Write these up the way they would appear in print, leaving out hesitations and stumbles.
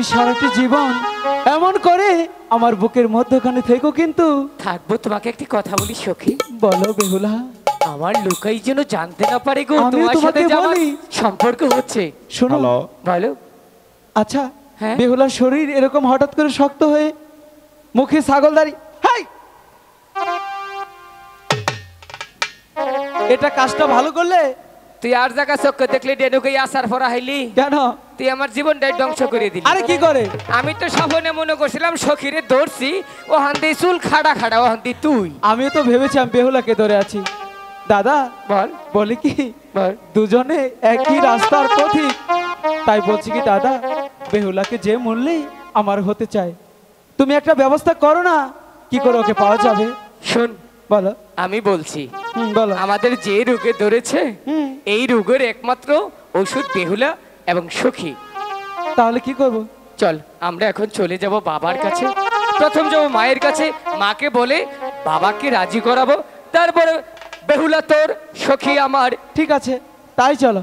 সারাটি জীবন এমন করে আমার বুকের মধ্যখানে থেকো। কিন্তু থাকবো। তোমাকে একটি কথা বলি সখী। বলো বেহুলা। আমার লোকাই যেন জানতে না পারে গো তোমার সাথে আমার সম্পর্ক হচ্ছে। শোনো বলো। আচ্ছা বেহুলার শরীর এরকম হঠাৎ করে শক্ত হয়ে মুখে ছাগলদারি, হাই এটা কাজটা ভালো করলে তুই আর জায়গা চক্কর দেখলে ডেনুকে আসার পর হাইলি কেন? তুই আমার জীবনটাই ধ্বংস করে দিলি। আরে কি করে? আমি তো স্বপ্নে মনে করছিলাম সখীরে ধরছি, ও হান্দি চুল খাড়া খাড়া, ও হান্দি তুই। আমিও তো ভেবেছিলাম বেহুলাকে ধরে আছি। দাদা বল। বলি কি বল। দুজনে একই রাস্তার পথিক, তাই বলছি কি দাদা বেহুলাকে যে মূল্যেই আমার হতে চায়, তুমি একটা ব্যবস্থা করো না, কি করে ওকে পাওয়া যাবে? শোন বলো। আমি বলছি বলো। আমাদের যে রোগে ধরেছে এই রোগের একমাত্র ওষুধ বেহুলা এবং সখী। তাহলে কি করব? চল আমরা এখন চলে যাব বাবার কাছে, প্রথম যাবো মায়ের কাছে, মাকে বলে বাবাকে রাজি করাবো, তারপরে বেহুলা তোর, সখী আমার। ঠিক আছে, তাই চলো।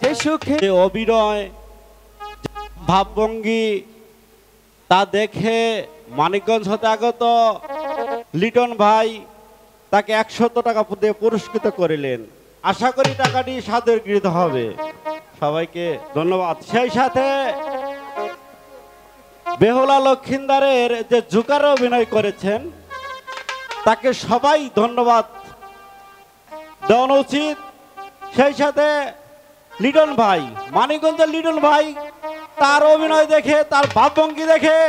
যে সুখে যে অভিনয়, ভাবভঙ্গি, তা দেখে মানিকগঞ্জ হতে আগত লিটন ভাই তাকে 100 টাকা দিয়ে পুরস্কৃত করিলেন। আশা করি টাকাটি সাদরে গৃহীত হবে। সবাইকে ধন্যবাদ। সেই সাথে বেহুলা লক্ষিন্দারের যে জুকারে অভিনয় করেছেন তাকে সবাই ধন্যবাদ দেওয়া উচিত। সেই সাথে লিটন ভাই, মানিকগঞ্জের লিটন ভাই, তার অভিনয় দেখে, তার ভাবভঙ্গি দেখে,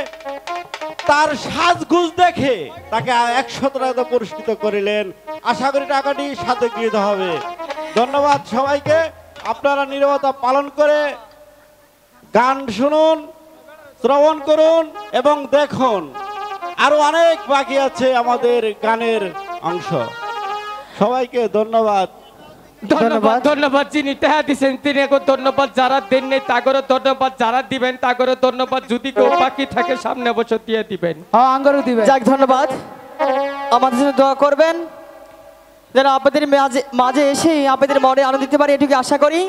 তার সাজগুজ দেখে তাকে 100 টাকা পুরস্কৃত করিলেন। আশা করি টাকাটি সাথে গৃহীত হবে। ধন্যবাদ সবাইকে। আপনারা নীরবতা পালন করে গান শুনুন, শ্রবণ করুন এবং দেখুন। আরো অনেক বাকি আছে আমাদের গানের অংশ। সবাইকে ধন্যবাদ। ধন্যবাদ। ধন্যবাদ যিনি টাকা দিচ্ছেন তিনি, ধন্যবাদ যারা দেন নেই তাগরও ধন্যবাদ, যারা দিবেন তাগরও ধন্যবাদ। যদি কেউ বাকি থাকে সামনে বছর দিয়ে দিবেন। হ্যাঁ, আঙ্গারও দিবে। যাক, ধন্যবাদ। আমাদের জন্য দোয়া করবেন যেন আপনাদের মাঝে এসে আপনাদের মনে আনন্দ দিতে পারি, এটুকু আশা করি।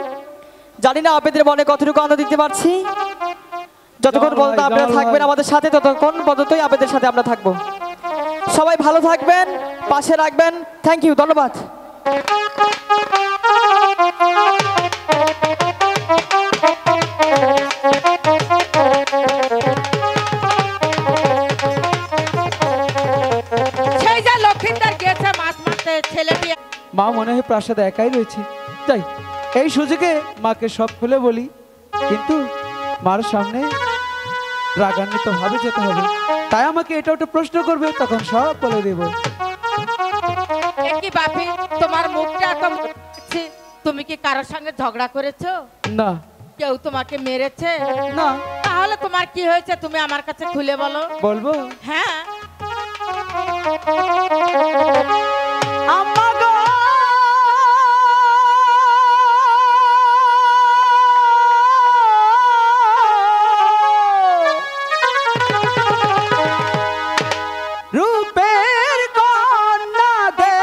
জানি না আপনাদের মনে কতটুকু আনন্দ দিতে পারছি। যতক্ষণ পর্যন্ত আপনারা থাকবেন আমাদের সাথে, ততক্ষণ পর্যন্তই আপনাদের সাথে আমরা থাকবো। সবাই ভালো থাকবেন, পাশে রাখবেন। থ্যাংক ইউ, ধন্যবাদ। সেই যে লক্ষিন্দার গেছে মাছ মারতে, ছেলেটি মা মনে হয় প্রাসাদে একাই রয়েছে। যাই, এই সুযোগে মাকে সব খুলে বলি, কিন্তু মার সামনে রাগান্বিত ভাবে যেতে হবে। তাই আমাকে এটা ওটা প্রশ্ন করবে, তখন সব বলে দেব। কি বাপি, তোমার মুখটা এত ছি, তুমি কি কারোর সঙ্গে ঝগড়া করেছো? না কেউ তোমাকে মেরেছে? না। তাহলে তোমার কি হয়েছে তুমি আমার কাছে খুলে বলো। বলবো? হ্যাঁ। আম্মা গো, রূপের কন্যা দে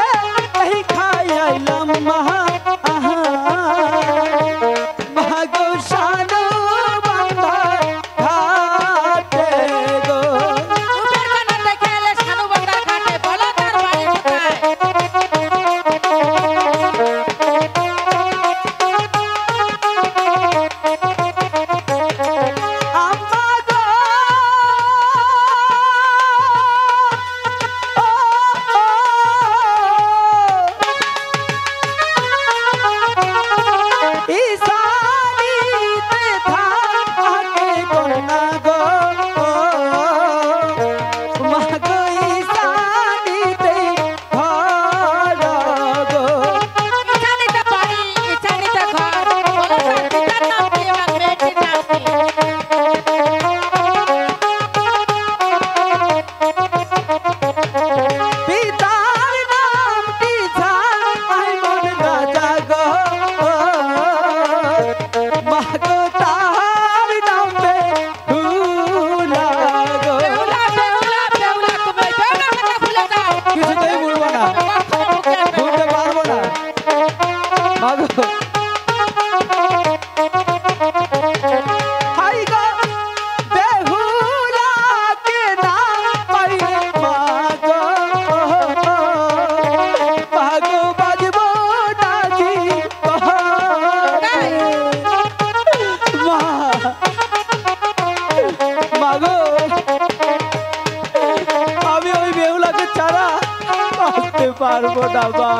এই খাইলাম মহা আহা, মাগো শানু বান্দা ঘাটে গো। রূপের কন্যা দেখে এলে শানুবান্দার ঘাটে, বলো তার বাড়ি কোথায়? আম্মা গো, ঈশানীতে থাকে কন্যা গো, মা গো ঈশানীতে ঘর গো। ইছানিতে বাড়ি, ইছানিতে ঘর, বলো তার পিতার নাম কি এবং মেয়েটির নাম কি? পিতার নামটি জাইমন রাজা গো, মা গো তার নাম বেহুলা গো। বেহুলা, বেহুলা, বেহুলা, তুমি বেহুলা কথা ভুলে যাও। কিছুতেই ভুলবো না, কখনো মুখে আসবে না। ভুলতে পারবো না। মা গো, হাই গো, বেহুলাকে না পাইলে মা গো, মা গো বাজবো নাকি বহরে। মা, মা গো, আমি ওই বেহুলাকে ছাড়া বাঁচতে পারবো না মা।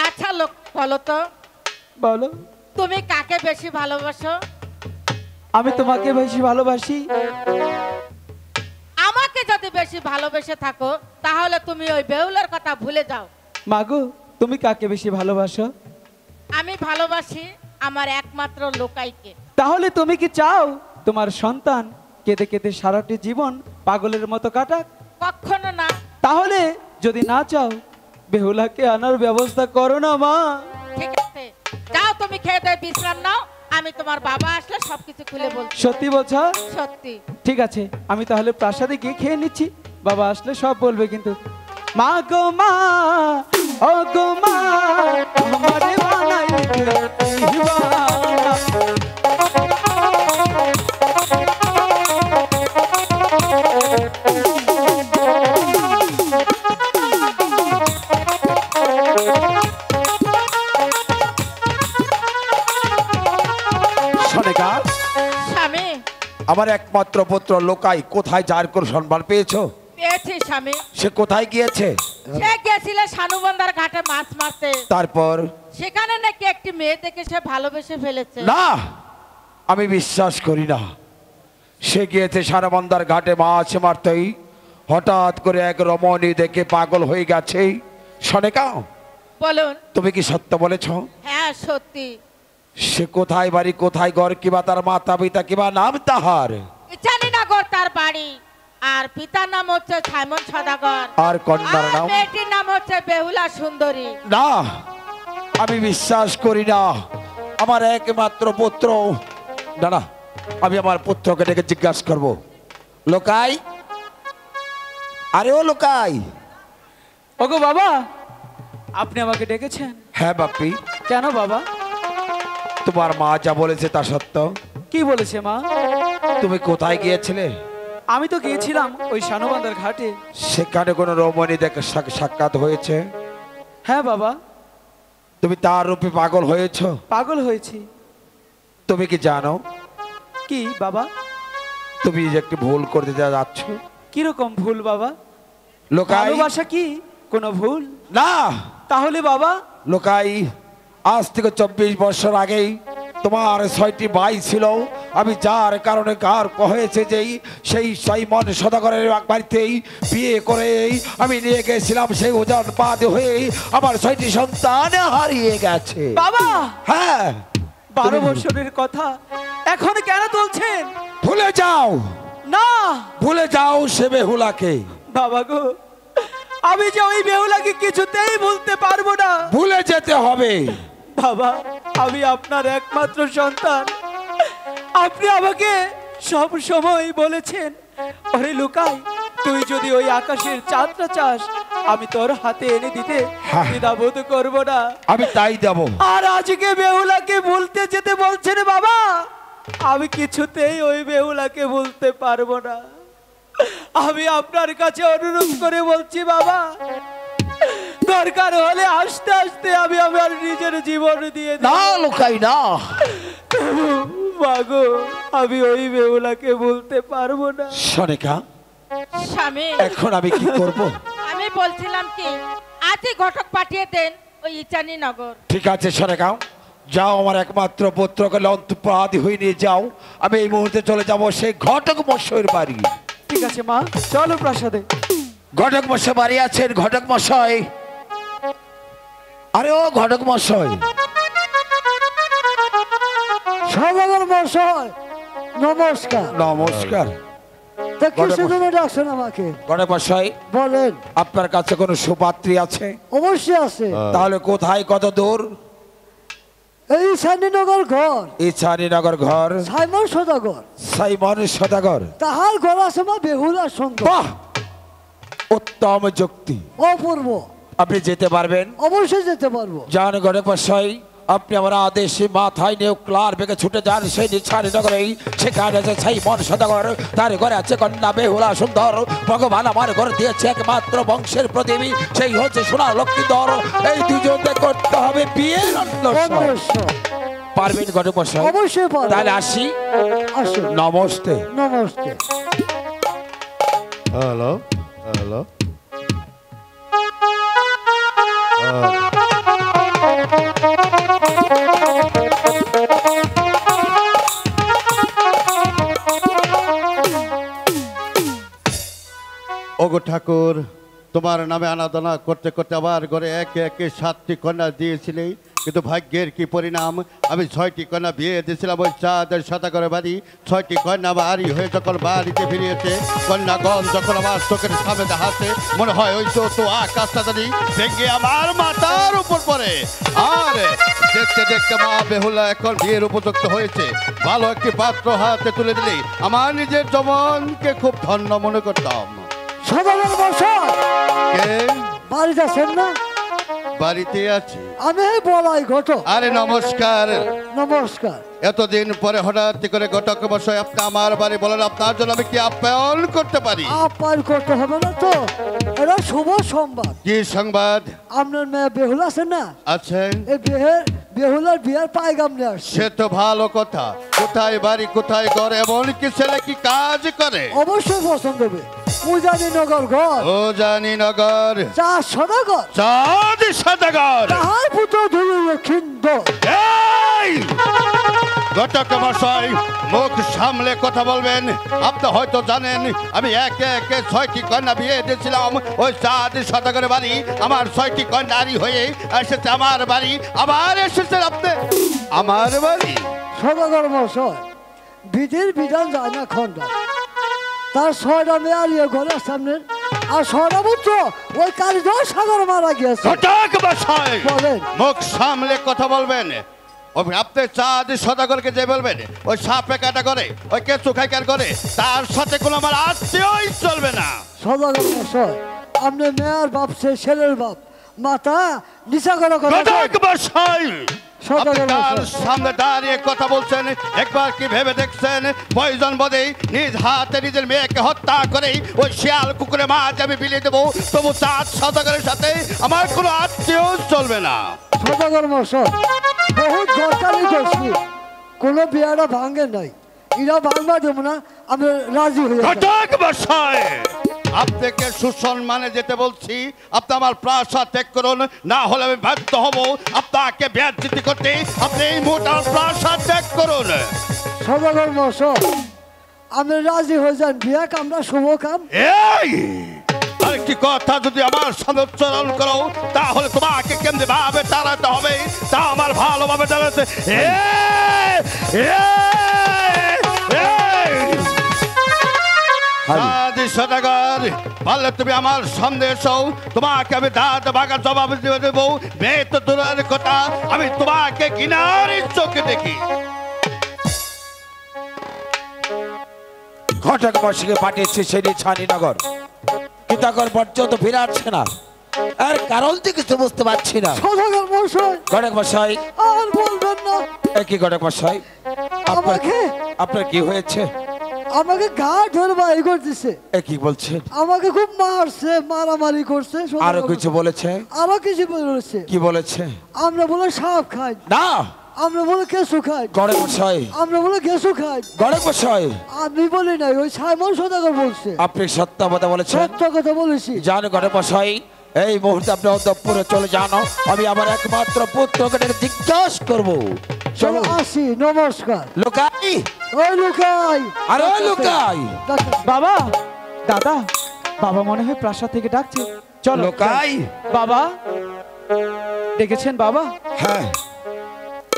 আচ্ছা লোক, বলো তো বলো, তুমি কাকে বেশি ভালোবাসো? আমি তোমাকে বেশি ভালোবাসি। আমাকে যদি বেশি ভালোবেসে থাকো তাহলে তুমি ওই বেহুলার কথা ভুলে যাও। মাগো, তুমি কাকে বেশি ভালোবাসো? আমি ভালোবাসি আমার একমাত্র লোকাইকে। তাহলে তুমি কি চাও তোমার সন্তান কেঁদে কেঁদে সারাটি জীবন পাগলের মতো কাটাক? কখনো না। তাহলে যদি না চাও বেহুলাকে আনার ব্যবস্থা করো না মা। ঠিক আছে, যাও তুমি খেয়ে দিয়ে বিশ্রাম নাও, আমি তোমার বাবা আসলে সবকিছু খুলে বলছি। সত্যি বলছো? সত্যি। ঠিক আছে, আমি তাহলে প্রাসাদে গিয়ে খেয়ে নিচ্ছি, বাবা আসলে সব বলবে কিন্তু। মা গো মা, ও গো মা, আমারে বানাইলে দিওয়ানা। সনেকা, স্বামী। আমার একমাত্র পুত্র লোকাই কোথায়, যার কোন সম্মান পেয়েছো? পেয়েছি স্বামী। সে কোথায় গিয়েছে? সে গেছিল সানুবন্দার ঘাটে মাছ মারতে। তারপর? সেখানে নাকি একটি মেয়ে দেখে সে ভালোবেসে ফেলেছে। না, আমি বিশ্বাস করি না। সে গিয়েছে সারাবন্দার ঘাটে মাছ মারতেই হঠাৎ করে এক রমণী দেখে পাগল হয়ে গেছে। সনেকা, বলুন। তুমি কি সত্য বলেছ? হ্যাঁ সত্যি। সে কোথায় বাড়ি, কোথায় ঘর, কিবা তার মাতা পিতা, কিবা নাম তাহার? ইচানীনগর তার বাড়ি, আর পিতার নাম হচ্ছে সাইমন সদাগর, আর কন্যার আর নাম? মেয়েটির নাম হচ্ছে বেহুলা সুন্দরী। না, আমি বিশ্বাস করি না। আমার একমাত্র পুত্র। না না, আমি আমার পুত্রকে ডেকে জিজ্ঞাসা করব। লোকাই, আরে ও লোকাই। ওগো বাবা, আপনি আমাকে ডেকেছেন? হ্যাঁ বাপ্পি। কেন বাবা? তোমার মা যা বলেছে তা সত্য? কি বলেছে মা? তুমি কোথায় গিয়েছিলে? আমি তো গিয়েছিলাম ওই সানুবান্দার ঘাটে। সেখানে কোনো রমণী দেখে সাক্ষাৎ হয়েছে? হ্যাঁ বাবা। তুমি তার রূপে পাগল হয়েছো? পাগল হয়েছি। তুমি কি জানো কি বাবা? তুমি যে একটি ভুল করতে যাচ্ছ। কিরকম ভুল বাবা? লোকাই, ভালোবাসা কি কোনো ভুল? না। তাহলে বাবা? লোকাই, আজ থেকে 24 বছর আগেই তোমার 6টি ভাই ছিল। আমি যার কারণে কার হয়েছে যেই সেই সাইমন সদাগরের বাড়িতেই বিয়ে করে আমি নিয়ে গেছিলাম, সেই ওজন পাদ হয়ে আমার 6টি সন্তান হারিয়ে গেছে। বাবা! হ্যাঁ, 12 বছরের কথা এখন কেন তুলছেন? ভুলে যাও। না, ভুলে যাও সে বেহুলাকে। বাবা গো, আমি যে ওই বেহুলাকে কিছুতেই ভুলতে পারবো না। ভুলে যেতে হবে। বাবা, আমি আপনার একমাত্র সন্তান। আপনি আমাকে সব সময় বলেছেন, আরে লুকাই, তুই যদি ওই আকাশের চাঁদটা চাস আমি তোর হাতে এনে দিতে হ্যাঁ। দ্বিধাবোধ করবো না। আমি তাই দেব। আর আজকে বেহুলাকে ভুলতে যেতে বলছেন বাবা, আমি কিছুতেই ওই বেহুলাকে ভুলতে পারবো না। আমি আপনার কাছে অনুরোধ করে বলছি বাবা, দরকার হলে আস্তে আস্তে আমি আমার নিজের জীবন দিয়ে দেব। না লোকাই, না। মাগো, আমি ওই বেহুলাকে বলতে পারবো না। সনেকা, স্বামী, এখন আমি কি করব? আমি বলছিলাম কি আজই ঘটক পাঠিয়ে দেন ওই ইচানীনগর। ঠিক আছে সনেকা, যাও আমার একমাত্র পুত্রকে অন্তঃপ্রাদি হয়ে নিয়ে যাও। আমি এই মুহূর্তে চলে যাব সেই ঘটক মশাইয়ের বাড়ি। ঠিক আছে মা, চলো প্রাসাদে। ঘটক মশাই বাড়ি আছেন? ঘটক মশাই, আরে ও ঘটক মশাই। সদাগর মশাই নমস্কার। নমস্কার। তা কিসের জন্য ডাকছেন আমাকে? ঘটক মশাই, বলেন। আপনার কাছে কোনো সুপাত্রী আছে? অবশ্যই আছে। তাহলে কোথায়, কত দূর? এই সান্নিনগর ঘর, ইছানীনগর ঘর, সাইমন সদাগর, সাইমন সদাগর। তাহার ঘর আছে মা বেহুলা সুন্দর। বাহ, উত্তম যুক্তি। অপূর্ব। আপনি যেতে পারবেন? অবশ্যই যেতে পারবো। যান ঘটক মশাই, আপনি আমার আদেশে মাথায় নিয়ে ক্লার বেগে ছুটে যান সেই ইছানীনগরেই। সেখানে আছে সাইমন সদাগর, তার ঘরে আছে কন্যা বেহুলা সুন্দর। ভগবান আমার ঘর দিয়েছে একমাত্র বংশের প্রতিবী, সেই হচ্ছে সোনার লক্ষ্মীধর। এই দুজনকে করতে হবে বিয়ের অন্বেষণ। অবশ্যই। পারবেন ঘটক মশাই? অবশ্যই পারবো। তাহলে আসি। আসুন। নমস্তে। নমস্তে। হ্যালো হ্যালো, ওগো ঠাকুর, তোমার নামে আনাদানা করতে করতে আবার ঘরে একে একে 7টি কন্যা দিয়েছিলে, কিন্তু ভাগ্যের কি পরিণাম, আমি 6টি কন্যা বিয়ে দিয়েছিলাম ওই চাঁদের সদাগরের বাড়ি। 6টি কন্যা বাড়ি হয়ে যখন বাড়িতে ফিরিয়েছে, কন্যাগণ যখন আমার চোখের সামনে দেখাচ্ছে, মনে হয় ওই তো আকাশটা জানি ভেঙে আমার মাথার উপর পড়ে। আর দেখতে দেখতে মা বেহুলা এখন বিয়ের উপযুক্ত হয়েছে। ভালো একটি পাত্র হাতে তুলে দিলে আমার নিজের জমনকে খুব ধন্য মনে করতাম। সদাগর মশাই কে? বাড়িতে আছেন না? বাড়িতে আছি। আমি বলাই ঘটক। আরে নমস্কার। নমস্কার। এতদিন পরে হঠাৎ করে ঘটক মশাই আপনি আমার বাড়ি বলেন, আপনার জন্য আমি কি আপ্যায়ন করতে পারি? আপ্যায়ন করতে হবে না তো, এটা শুভ সংবাদ। কি সংবাদ? আপনার মেয়ে বেহুলা আছেন না? আছেন। এই বেহুলার বিয়ের পায়গাম নিয়ে আসছে। সে তো ভালো কথা। কোথায় বাড়ি, কোথায় ঘর, এমন কি ছেলে কি কাজ করে? অবশ্যই পছন্দ হবে। উজানিনগর ঘর। ও জানিনগর। চার সদাগর। চাঁদ সদাগর। তাহার পুত্র ধরু লক্ষিন্দর। এই ঘটক মশাই মুখ সামলে কথা বলবেন। আপনি হয়তো জানেন আমি একে একে 6টি কন্যা বিয়ে দিয়েছিলাম ওই চাঁদ সদাগরের বাড়ি। আমার 6টি কন্যারই হয়ে এসেছে আমার বাড়ি, আবার এসেছে আপনি আমার বাড়ি। সদাগর মশাই বিধির বিধান যায় না খণ্ডা। তার 6টা মেয়ে আলিয়ে ঘরের সামনে, আর 6টা পুত্র ওই কালীধর সাগর মারা গিয়েছে। ঘটক মশাই বলেন। মুখ সামলে কথা বলবেন। আপনি চাঁদ সদাগরকে যে বলবেন ওই সাপে কাটা করে, ওই কেঁচু খাইকার করে, তার সাথে কোনো আমার আত্মীয়ই চলবে না। সদাগর মশাই আপনি মেয়ের বাপ সে ছেলের বাপ, মাথা নিচা করা কথা। ঘটক মশাই সদাগর তার মশাই সামনে দাঁড়িয়ে কথা বলছেন, একবার কি ভেবে দেখছেন প্রয়োজন বোধে নিজ হাতে নিজের মেয়েকে হত্যা করে ওই শিয়াল কুকুরে মাছ আমি বিলিয়ে দেবো, তবু চাঁদ সদাগরের সাথে আমার কোনো আত্মীয় চলবে না। সদাগর মশাই বহুত দরকারি করছি, কোনো বিয়াটা ভাঙে নাই, এরা ভাঙবা দেবো না, আমি রাজি হয়ে যাবো। ঘটক মশাই আপনাকে সুসম্মানে যেতে বলছি। আপনি আমার প্রাসাদ ত্যাগ করুন, না হলে আমি বাধ্য হব আপনাকে বেয়াদবি করতে। আপনি এই মুহূর্তে আমার প্রাসাদ ত্যাগ করুন। সদাগর মশাই আমি রাজি হয়ে যান, বিয়া কামরা শুভ কাম। এই আরেকটি কথা যদি আমার সামনে উচ্চারণ করো, তাহলে তোমাকে কেমনি ভাবে তাড়াতে হবে তা আমার ভালোভাবে জানাতে। সদাগর পারলে তুমি আমার সামনে এসো, তোমাকে আমি দাঁত ভাঙার জবাব দিয়ে দেবো। মেয়ে তো দূরের কথা, আমি তোমাকে ঘৃণার চোখে দেখি। ঘটক মশাইকে পাঠিয়েছে সেই ছানিনগর, কিতাগর পর্যন্ত ফিরে আসছে না। আর কারণ তো কিছু বুঝতে পারছি না। সদাগর মশাই ঘটক মশাই আর বলবেন না। কি ঘটক মশাই আপনার কি হয়েছে? আমাকে গা ধরে বাই করতেছে। কি বলছেন? আমাকে খুব মারছে, মারামারি করছে। আরো কিছু বলেছে? আরো কিছু বলেছে। কি বলেছে? আমরা বলে সাপ খাই না, আমরা বলে কেঁচু খাই। ঘটক মশাই আমরা বলে গেঁচু খাই। ঘটক মশাই আমি বলি নাই, ওই সাইমন সদাগর বলছে। আপনি সত্য কথা বলেছেন? সত্য কথা বলেছি। জানো ঘটক মশাই এই মুহূর্তে আপনি অন্তঃপুরে চলে যান, আমি আমার একমাত্র পুত্রকে জিজ্ঞাসা করবো। চলো আসি, নমস্কার। লুকাই ওই লুকাই, আরে ওই লুকাই। বাবা, দাদা, বাবা মনে হয় প্রাসাদ থেকে ডাকছে, চলো। লুকাই বাবা ডেকেছেন? বাবা হ্যাঁ,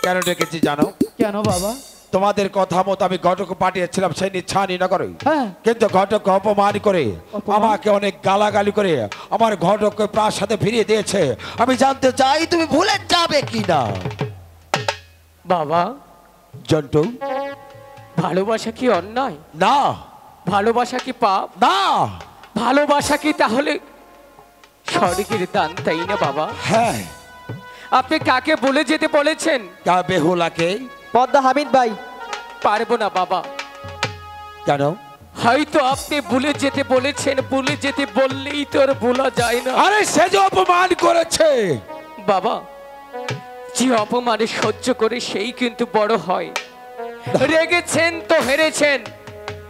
কেন ডেকেছি জানো? কেন বাবা? তোমাদের কথা মতো আমি ঘটক পাঠিয়েছিলাম সেই ছানিনগরে, হ্যাঁ। কিন্তু ঘটক অপমান করে আমাকে অনেক গালাগালি করে আমার ঘটককে প্রাসাদে ফিরিয়ে দিয়েছে। আমি জানতে চাই তুমি ভুলে যাবে কি না? বাবা জন্টু ভালোবাসা কি অন্যায়? না। ভালোবাসা কি পাপ? না। ভালোবাসা কি তাহলে স্বর্গের দান, তাই না বাবা? হ্যাঁ। আপনি কাকে বলে যেতে বলেছেন? তা বেহুলাকে। পদ্মা হামিদ ভাই। পারবো না বাবা। কেন? হয়তো আপনি ভুলে যেতে বলেছেন, ভুলে যেতে বললেই তো আর ভোলা যায় না। আরে সে যে অপমান করেছে বাবা, যে অপমানে সহ্য করে সেই কিন্তু বড় হয়। রেগেছেন তো হেরেছেন,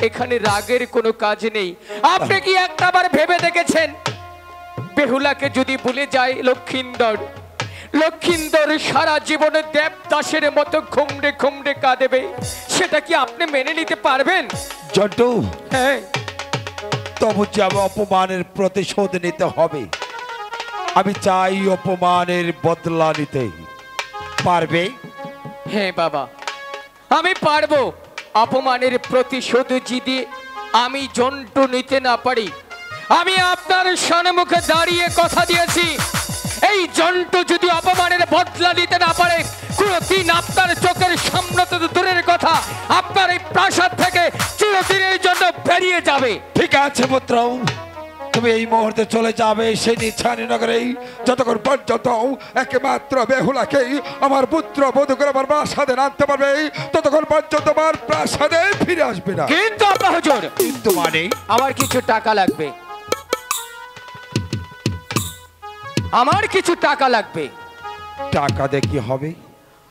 এখানে রাগের কোনো কাজ নেই। আপনি কি একটাবার ভেবে দেখেছেন বেহুলাকে যদি ভুলে যায় লক্ষিন্দর, লক্ষিন্দর সারা জীবনে দেবদাসের মতো ঘুমড়ে ঘুমড়ে কাঁদেবে, সেটা কি আপনি মেনে নিতে পারবেন? জন্টু হ্যাঁ, তবু যে আমি অপমানের প্রতিশোধ নিতে হবে। আমি চাই অপমানের বদলা নিতে। পারবে? হ্যাঁ বাবা, আমি পারবো। অপমানের প্রতিশোধ যদি আমি জন্টু নিতে না পারি, আমি আপনার সম্মুখে দাঁড়িয়ে কথা দিয়েছি, এই জন্টু যদি অপমানের বদলা নিতে না পারে, কোনদিন আপনার চোখের সামনে তো দূরের কথা, আপনার এই প্রাসাদ থেকে চিরদিনের জন্য বেরিয়ে যাবে। ঠিক আছে পুত্র, তুমি এই মুহূর্তে চলে যাবে সেই নিচ্ছানি নগরে, যতক্ষণ পর্যন্ত একমাত্র বেহুলাকেই আমার পুত্র বধূ করে আমার প্রাসাদে আনতে পারবে, ততক্ষণ পর্যন্ত আমার প্রাসাদে ফিরে আসবে না। কিন্তু আব্বা হুজুর, কিন্তু মানে? আমার কিছু টাকা লাগবে, আমার কিছু টাকা লাগবে। টাকা দিয়ে কি হবে?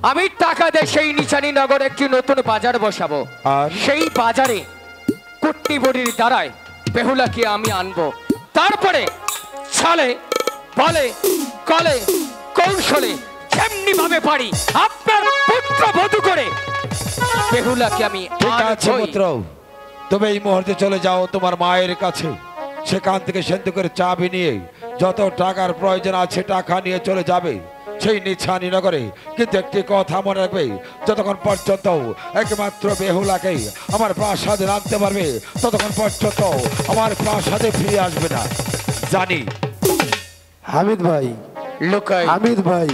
আমি টাকা দিয়ে সেই নিচানি নগর একটি নতুন বাজার বসাবো, আর সেই বাজারে কুট্টি বড়ির দ্বারায় বেহুলাকে আমি আনবো। তারপরে ছলে বলে কলে কৌশলে যেমনি ভাবে পারি আপনার পুত্র বধূ করে বেহুলাকে আমি ঠিক আছে আনবই। পুত্র, তুমি এই মুহূর্তে চলে যাও তোমার মায়ের কাছে, সেখান থেকে সেদ্ধ করে চাবি নিয়ে যত টাকার প্রয়োজন আছে টাকা নিয়ে চলে যাবে সেই নিচ্ছানি নগরে। কিন্তু একটি কথা মনে রাখবে, যতক্ষণ পর্যন্ত একমাত্র বেহুলাকেই আমার প্রাসাদে আনতে পারবে, ততক্ষণ পর্যন্ত আমার প্রাসাদে ফিরে আসবে না। জানি। হামিদ ভাই, লুকাই হামিদ ভাই,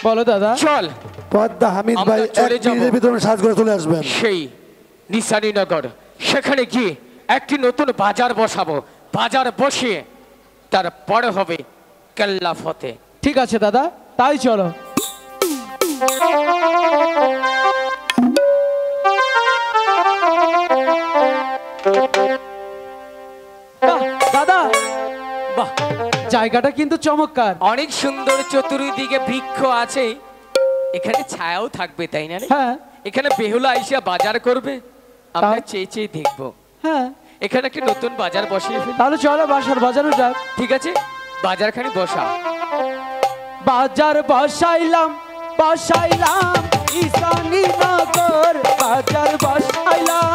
বলো দাদা। চল পদ্মা হামিদ আমরা ভাই চলে এক যাবো। মিনিটের ভিতরে সাজ করে চলে আসবেন। সেই নিসানি নগর, সেখানে গিয়ে একটি নতুন বাজার বসাবো, বাজার বসিয়ে তারপরে হবে কেল্লা ফতে। ঠিক আছে দাদা, তাই চলো। দাদা, বাহ, জায়গাটা কিন্তু চমৎকার। অনেক সুন্দর, চতুর্দিকে বৃক্ষ আছে, এখানে ছায়াও থাকবে, তাই না রে? হ্যাঁ এখানে বেহুলা আইসা বাজার করবে, আমরা তা- চেয়ে চেয়ে দেখবো। হ্যাঁ, এখানে একটি নতুন বাজার বসিয়ে ফেলি। তাহলে চলো বাসার বাজারও যাক। ঠিক আছে, বাজারখানি বসা। বাজার বসাইলাম বসাইলাম ঈশানী নগর, বাজার বসাইলাম